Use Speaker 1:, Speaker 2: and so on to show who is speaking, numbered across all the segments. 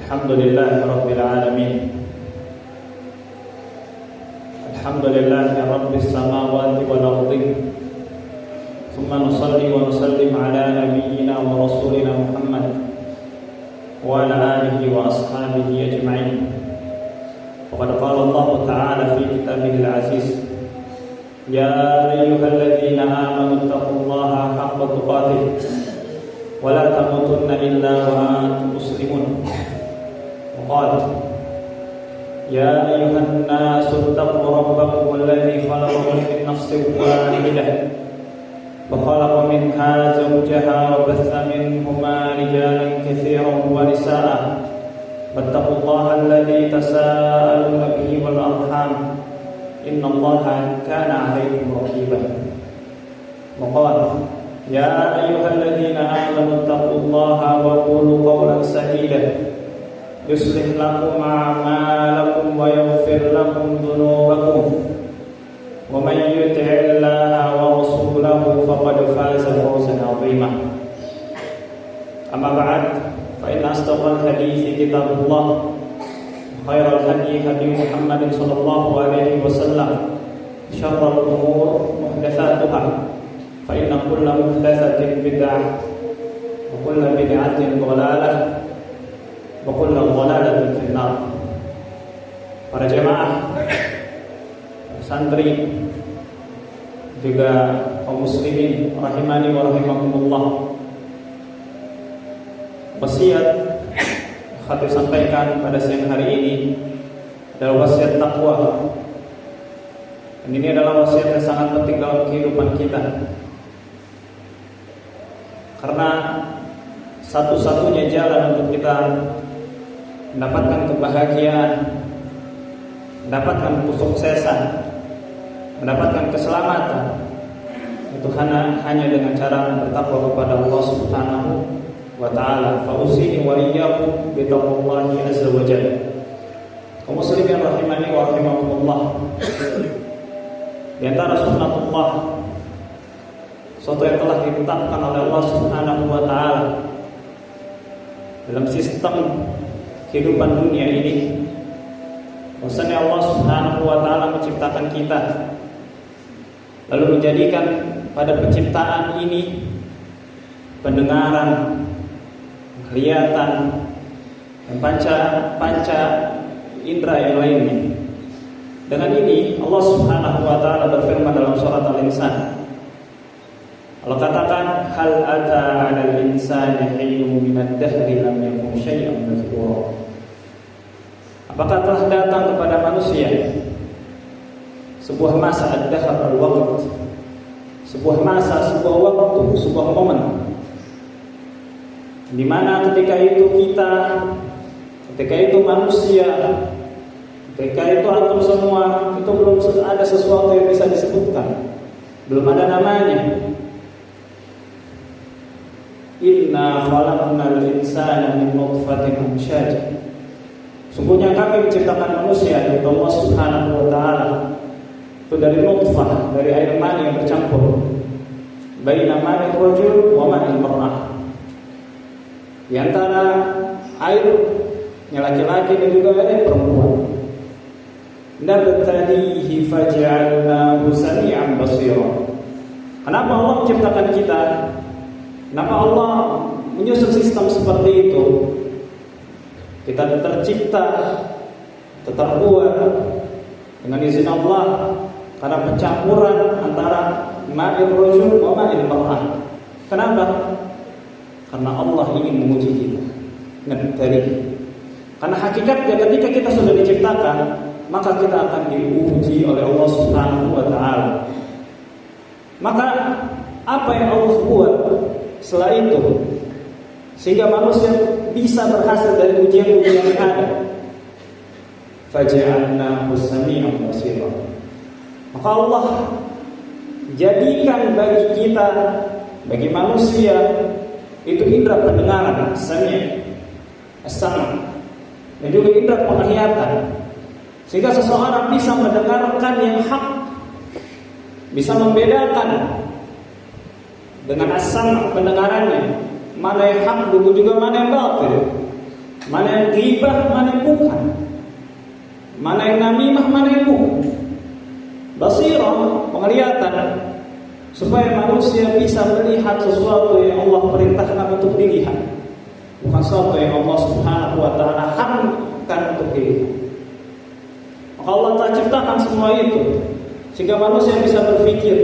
Speaker 1: Alhamdulillahi Rabbil Alamin. Alhamdulillahi Rabbis Samawati wal Ardi. Thumma nusalli wa nusallim ala nabiyyina wa rasulina Muhammad wa ala alihi wa ashabihi ajma'in. Faqad qala Allah Ta'ala fi kitabihil aziz, ya ayyuhalladzina amanu taqullaha haqqa tuqatih wa la tamutunna illa wa antum muslimun. Qala ya ayyuhan nasu taqu rabbakum alladzi khalaqakum min nafsin wahidah wa khalaqa minha zawjaha wa batha minhuma rijalan katsiran wa nisaa wattaqullaha alladzi tasaaluna bihi wal arham innallaha kana 'alaykum raqiba. Wa qala ya ayyuhalladzina amanu taqullaha wa qulu qawlan sadida yuslih lakum a'malakum wa yaghfir lakum dhunubakum wa may yuti'illaha wa rasulahu faqad faza fawzan 'azima. Amma ba'd, fa inna asdaqal hadithi kitabullah, khairal hadi hadi Muhammadin sallallahu alaihi wasallam, syarrul umur muhdatsatuha, fa inna kulla muhdatsatin bid'ah wa kulla bid'atin dhalalah wa kullu dhalalatin finnar. Para jemaah, santri, juga kaum muslimin rahimani wa rahimakumullah. Wasiat khatib sampaikan pada siang hari ini adalah wasiat takwa. Dan ini adalah wasiat yang sangat penting dalam kehidupan kita. Karena satu-satunya jalan untuk kita mendapatkan kebahagiaan, mendapatkan kesuksesan, mendapatkan keselamatan, itu hanya dengan cara bertakwa kepada Allah Subhanahu wa Ta'ala. Fa usini wa iyyakum bi taqwallahi azza wa jalla. Kaum muslimin rahimani wa rahimakumullah. Di antara sunnatullah, suatu yang telah ditetapkan oleh Allah Subhanahu wa Ta'ala dalam sistem kehidupan dunia ini, bahwasanya Allah Subhanahu wa Ta'ala menciptakan kita, lalu menjadikan pada penciptaan ini pendengaran, kelihatan, dan panca indera yang lainnya. Dengan ini Allah Subhanahu wa Ta'ala berfirman dalam surat Al-Insan. Allah katakan, hal ata 'alal insani hinun minad dahri lam yakun syai'an madhkura. Apakah telah datang kepada manusia sebuah masa, ad-dahr al-waqt, sebuah masa, sebuah waktu, sebuah momen, di mana ketika itu kita, ketika itu manusia, ketika itu antum semua, itu belum ada sesuatu yang bisa disebutkan, belum ada namanya. Inna khalaqnal insana min nutfatin amsyaj. Sungguhnya kami menciptakan manusia dari Allah Subhanahu wa Ta'ala itu dari nutfah, dari air mani yang bercampur, baina mani rajul wa mani mar'ah, di antara airnya laki-laki dan juga air perempuan. Nabtalihi faj'alnahu sami'an basira. Kenapa Allah menciptakan kita? Kenapa Allah menyusun sistem seperti itu? Kita tercipta, terbuat dengan izin Allah karena pencampuran antara ma'ir rajul wa ma'il mar'ah. Kenapa? Karena Allah ingin menguji kita. Karena hakikatnya ketika kita sudah diciptakan, maka kita akan diuji oleh Allah Subhanahu wa Ta'ala. Maka apa yang Allah buat setelah itu sehingga manusia bisa berhasil dari ujian-ujian yang ada? Faja'alnahu sami'an basira. Maka Allah jadikan bagi kita, bagi manusia, itu indera pendengaran, sami', as-sam', dan juga indera penglihatan, sehingga seseorang bisa mendengarkan yang hak, bisa membedakan dengan as-sam', pendengarannya, mana yang hak juga mana yang batil. mana yang ghibah, mana yang bukan, mana yang namimah, mana yang bukan. Basirah, penglihatan, supaya manusia bisa melihat sesuatu yang Allah perintahkan untuk dilihat, bukan sesuatu yang Allah Subhanahu wa Ta'ala haramkan untuk dilihat. Maka Allah telah ciptakan semua itu sehingga manusia bisa berpikir,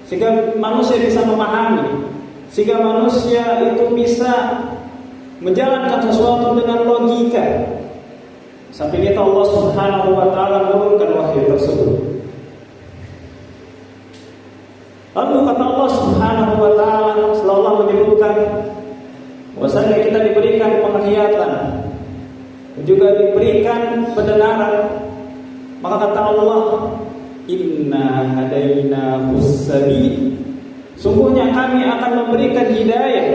Speaker 1: sehingga manusia bisa memahami, sehingga manusia itu bisa menjalankan sesuatu dengan logika. Sampai kita Allah Subhanahu wa Ta'ala menurunkan wahyu tersebut. Lalu kata Allah Subhanahu wa Ta'ala, setelah Allah menyebutkan bahwasanya kita diberikan penglihatan dan juga diberikan pendengaran, maka kata Allah, inna hadainahus sabil, sungguhnya kami akan memberikan hidayah.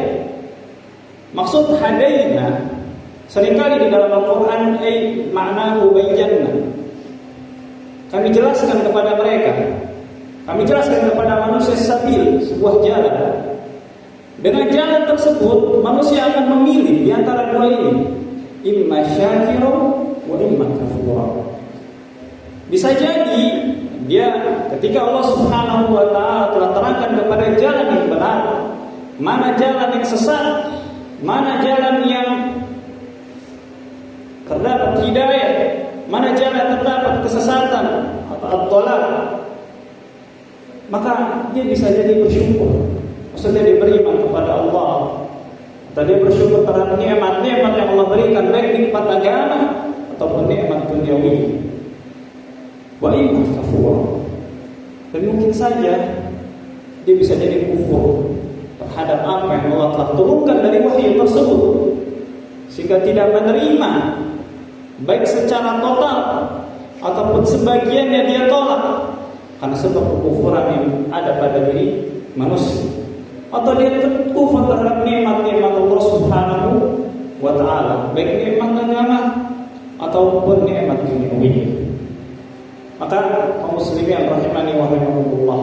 Speaker 1: Maksud hadaina seringkali di dalam Al-Quran makna bayyana, kami jelaskan kepada mereka, kami jelaskan kepada manusia sabil, sebuah jalan. Dengan jalan tersebut manusia akan memilih di antara dua ini, imma syakiran wa imma kafura. Bisa jadi dia ketika Allah Subhanahu wa Ta'ala telah terangkan kepada jalan yang benar, mana jalan yang sesat, mana jalan yang terdapat hidayah, mana jalan terdapat kesesatan atau ad-dhalal, maka dia bisa jadi bersyukur. Maksudnya dia beriman kepada Allah, atau dia bersyukur terhadap nikmat-nikmat yang Allah berikan, baik nikmat agama ataupun nikmat duniawi. Wa imma kafur, dan mungkin saja dia bisa jadi kufur terhadap apa yang Allah telah turunkan dari wahyu tersebut, sehingga tidak menerima baik secara total ataupun sebagiannya dia tolak karena sebab kekufuran yang ada pada diri manusia, atau dia kufur terhadap nikmat-nikmat Allah Subhanahu wa Ta'ala, baik nikmat agama ataupun nikmat duniawi. Maka kaum muslimin rahimani wa rahimakumullah,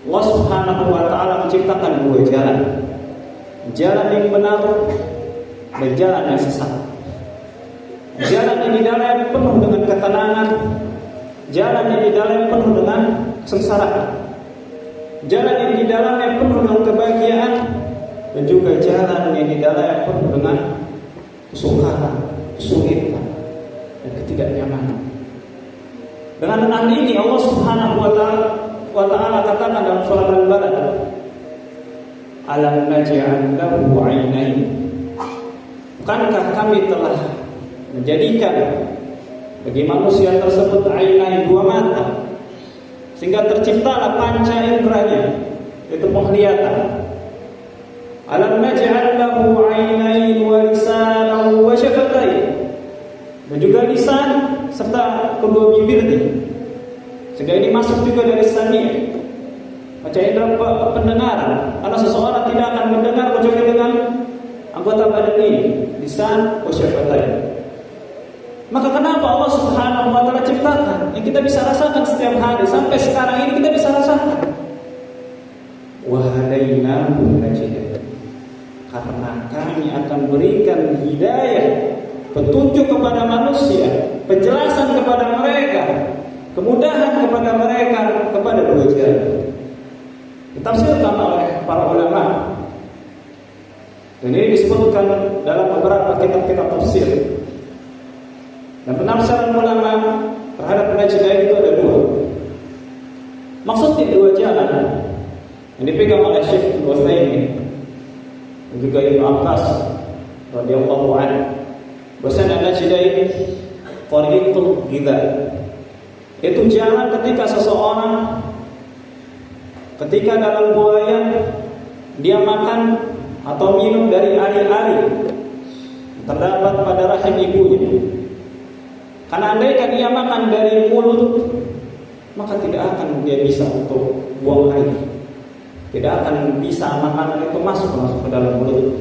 Speaker 1: Allah Subhanahu wa Ta'ala menciptakan dua jalan, jalan yang benar dan jalan yang sesat. Jalan yang di dalam penuh dengan ketenangan, jalan yang di dalam penuh dengan kesengsaraan, jalan yang di dalamnya penuh dengan kebahagiaan, dan juga jalan yang di dalamnya penuh dengan kesukaran, kesulitan, dan ketidaknyamanan. Dengan hal ini Allah Subhanahu wa Ta'ala katakan dalam surah Al-Balad, alam naj'al lahu 'ainain, bukankah kami telah menjadikan bagi manusia tersebut 'ainain, dua mata, sehingga terciptalah panca inderanya, yaitu penglihatan. Alam naj'al lahu 'ainain wa lisanan wa syafatain, dan juga lisan serta kedua bibirnya, sehingga ini masuk juga dari sami', panca indera pendengaran, karena seseorang tidak akan mendengar kecuali dengan anggota badan ini, lisan wa syafatain. Maka kenapa Allah Subhanahu wa Ta'ala ciptakan yang kita bisa rasakan setiap hari sampai sekarang ini kita bisa rasakan? Wa hadainahu najdain, karena kami akan berikan hidayah, petunjuk kepada manusia, penjelasan kepada mereka, kemudahan kepada mereka kepada dua jalan. Ditafsirkan oleh para ulama, dan ini disebutkan dalam beberapa kitab-kitab tafsir. Dan penafsiran ulama terhadap najdain itu ada dua. Maksudnya dua jalan yang dipegang oleh Syekh Al-Utsaimin dan juga Ibnu Abbas radhiyallahu anhu, bahwasanya najdain tariqul ghidha, itu jalan ketika seseorang ketika dalam buayan dia makan atau minum dari ari-ari terdapat pada rahim ibunya. Karena andaikan dia makan dari mulut, maka tidak akan dia bisa untuk buang air, tidak akan bisa makanan itu masuk ke dalam mulut.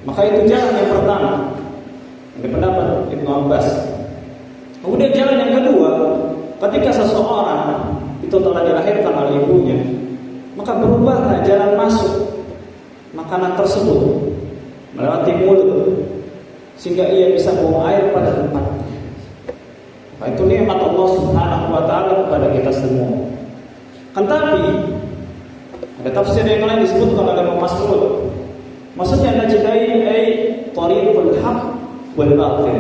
Speaker 1: Maka itu jalan yang pertama, dari pendapat Ibnu Abbas. Kemudian jalan yang kedua, ketika seseorang itu telah dilahirkan oleh ibunya, maka berubahlah jalan masuk makanan tersebut melewati mulut, sehingga ia bisa buang air pada tempatnya. Itu nikmat Allah Subhanahu wa taala kepada kita semua. Kan tapi ada tafsir yang lain disebutkan oleh Imam Mas'ud. Maksudnya najdain ay tariqul haq wal batil.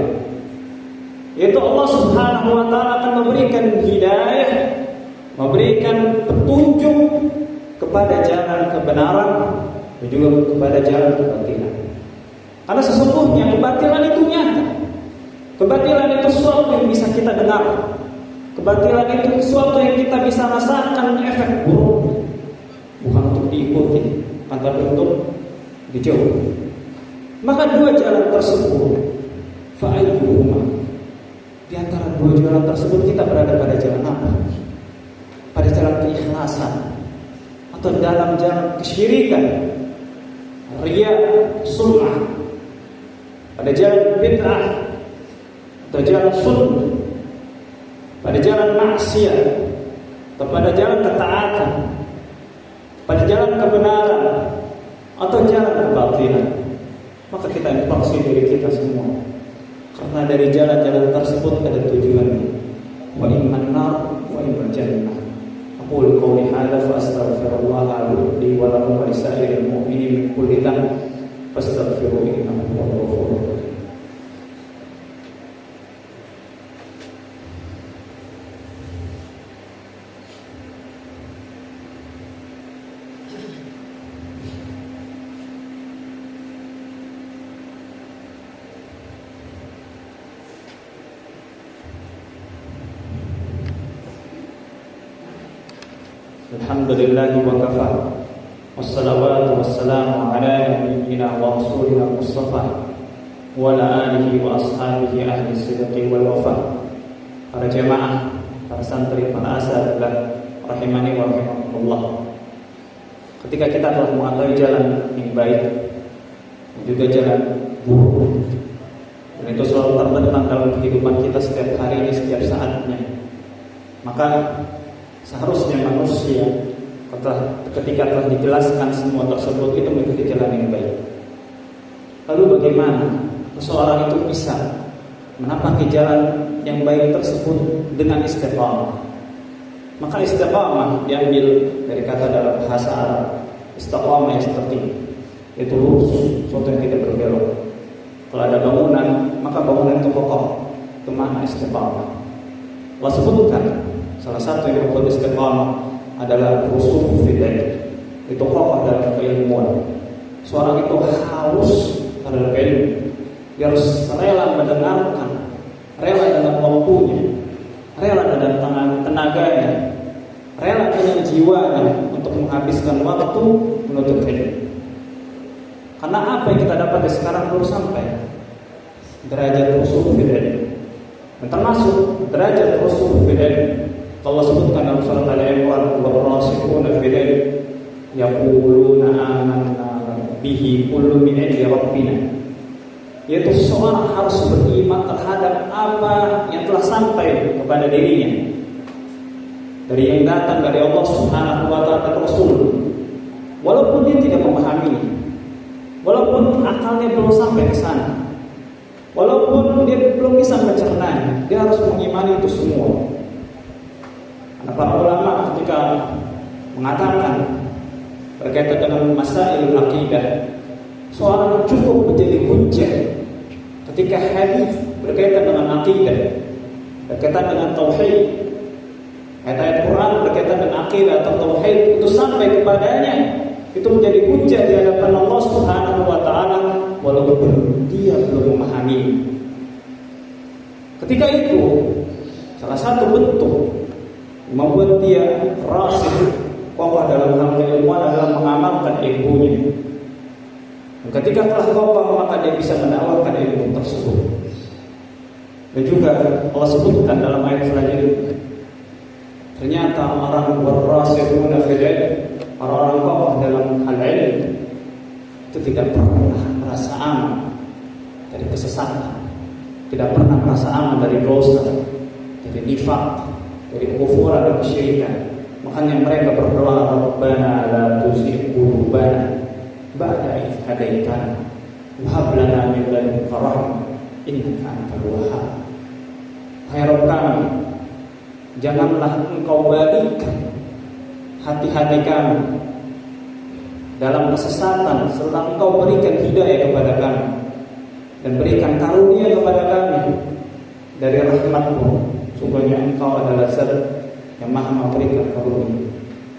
Speaker 1: Yaitu Allah Subhanahu wa taala akan memberikan hidayah, memberikan petunjuk kepada jalan kebenaran dan juga kepada jalan kebatilan. Karena sesungguhnya kebatilan itu nyata. Kebatilan itu sesuatu yang bisa kita dengar. Kebatilan itu sesuatu yang kita bisa rasakan efek buruk. Bukan untuk diikuti, tapi untuk dijauhi. Maka dua jalan tersebut, fa'ayyuhuma, di antara dua jalan tersebut kita berada pada jalan apa? Pada jalan keikhlasan atau dalam jalan kesyirikan, riya, sum'ah, pada jalan bid'ah atau jalan sunnah, pada jalan maksiat atau pada jalan ketaatan, pada jalan kebenaran atau jalan kebatilan. Maka kita introspeksi diri kita semua, karena dari jalan-jalan tersebut ada tujuannya. Wa imman nar wa imman jannah. Aqulu qawli hadza fa astaghfirullah li wa lakum wa lisa'iril mu'minin min kulli dhanb fastaghfiruhu innahu huwal ghafurur rahim. Alhamdulillahi wa kafa, wassalawatu wassalamu ala nabiyyina wa rasulina Mustafa wa ala alihi wa ashabihi ahli sidqi wal wafa. Para jemaah, para santri, para asatidz rahimani wa rahimakumullah. Ketika kita telah mengetahui jalan yang baik dan juga jalan buruk, dan itu selalu terbentang dalam kehidupan kita setiap hari ini, setiap saatnya, maka seharusnya manusia ketika telah dijelaskan semua tersebut itu mengikuti jalan yang baik. Lalu bagaimana seseorang itu bisa menapaki jalan yang baik tersebut dengan istiqamah? Maka istiqamah diambil dari kata dalam bahasa Arab istiqamah yang seperti ini, yaitu lurus, sesuatu yang tidak berbelok. Kalau ada bangunan, maka bangunan itu kokoh. Itu makna istiqamah. Allah sebutkan salah satu yang membuat istiqamah adalah rusuk fidayah, itu kokoh dalam keilmuan. Seorang itu harus terhadap ilmu, dia harus rela mendengarkan, rela dengan waktunya, rela dengan tenaganya, rela dengan jiwanya untuk menghabiskan waktu menuntut ilmu. Karena apa yang kita dapat sekarang belum sampai derajat rusuk fidayah, dan termasuk derajat rusuk fidayah Allah sebutkan dalam surat Al-Imran, "War-rasikhuna fil ilmi yaquluna amanna bihi kullu min 'indi rabbina." Yaitu seseorang harus beriman terhadap apa yang telah sampai kepada dirinya dari yang datang dari Allah Subhanahu wa taala dan Rasul. Walaupun dia tidak memahaminya, walaupun akalnya belum sampai ke sana, walaupun dia belum bisa mencernanya, dia harus mengimani itu semua. Para ulama ketika mengatakan berkaitan dengan masail akidah, seorang cukup menjadi hujjah ketika hadis berkaitan dengan akidah, berkaitan dengan tauhid, ayat-ayat Quran berkaitan dengan akidah atau tauhid itu sampai kepadanya, itu menjadi hujjah di hadapan Allah Subhanahu wa taala walaupun dia belum memahami. Ketika itu salah satu bentuk membuat dia rasikh, kokoh dalam hal keilmuan adalah mengamalkan ilmunya. Dan ketika telah kokoh, maka dia bisa mendakwakan ilmu tersebut. Dan juga Allah sebutkan dalam ayat selanjutnya, ternyata orang warasikhuna fil ilm, orang-orang kokoh dalam hal ilmu itu tidak pernah merasa aman dari kesesatan, tidak pernah merasa aman dari dosa, dari nifaq, dari kekufuran dan kesyirikan. Makanya mereka berdoa, Rabbana la tuzigh qulubana ba'da idh hadaitana wa hab lana min ladunka rahmah innaka antal wahhab. Hai Rabb kami, janganlah Engkau balikkan hati-hati kami dalam kesesatan setelah Engkau berikan hidayah kepada kami dan berikan karunia kepada kami dari rahmat-Mu. Sungguhnya Engkau adalah Zat yang Maha memberikan karunia.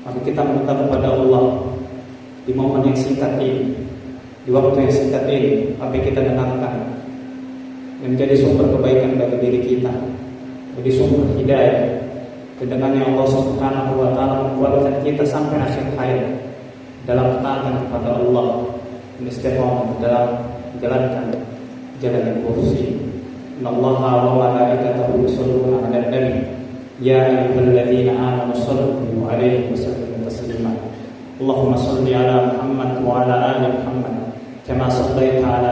Speaker 1: Maka kita minta kepada Allah di momen yang singkat ini, di waktu yang singkat ini, apa yang kita dengarkan yang menjadi sumber kebaikan bagi diri kita, menjadi sumber hidayah. Dan dengannya Allah Subhanahu wa taala membuatkan kita sampai akhir hayat dalam ketaatan kepada Allah dan istiqomah dalam menjalankan jalan yang lurus. Innallaha wa malaikatahu yusholluna 'alan nabi ya ayyuhalladzina amanu shallu 'alaihi wa sallimu taslima. Allahumma shalli 'ala Muhammad wa 'ala ali Muhammad kama shallaita 'ala